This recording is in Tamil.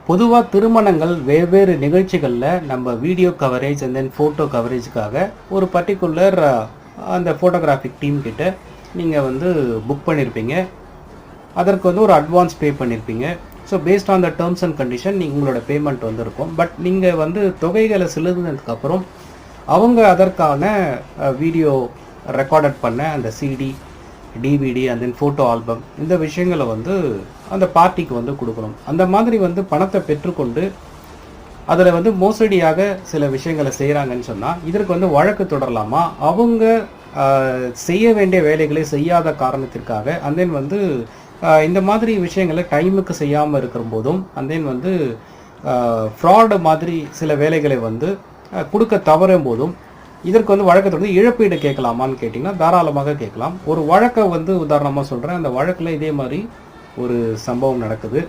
பொதுவாக திருமணங்கள் வெவ்வேறு நிகழ்ச்சிகளில் நம்ம video coverage and then photo கவரேஜுக்காக ஒரு பர்டிகுலர் அந்த ஃபோட்டோகிராஃபிக் டீம் கிட்ட நீங்கள் வந்து புக் பண்ணியிருப்பீங்க. அதற்கு வந்து ஒரு அட்வான்ஸ் பே பண்ணியிருப்பீங்க. So based on the terms and condition உங்களோட பேமெண்ட் வந்து இருக்கும். பட் நீங்கள் வந்து தொகைகளை செலுத்தினதுக்கப்புறம் அவங்க அதற்கான வீடியோ ரெக்கார்டட் பண்ண அந்த CD, DVD and then photo album இந்த விஷயங்களை வந்து அந்த பார்ட்டிக்கு வந்து கொடுக்கணும். அந்த மாதிரி வந்து பணத்தை பெற்றுக்கொண்டு அதில் வந்து மோசடியாக சில விஷயங்களை செய்கிறாங்கன்னு சொன்னால் இதற்கு வந்து வழக்கு தொடரலாமா? அவங்க செய்ய வேண்டிய வேலைகளை செய்யாத காரணத்திற்காக அண்ட் தென் வந்து இந்த மாதிரி விஷயங்களை டைமுக்கு செய்யாமல் இருக்கிற போதும் அண்ட் தென் வந்து ஃப்ராடு மாதிரி சில வேலைகளை வந்து கொடுக்க தவறும் போதும் இதற்கு வந்து வழக்கத்தை வந்து இழப்பீடு கேட்கலாமான்னு கேட்டிங்கன்னா தாராளமாக கேட்கலாம். ஒரு வழக்கை வந்து உதாரணமாக சொல்கிறேன். அந்த வழக்கில் இதே மாதிரி ஒரு சம்பவம் நடக்குது.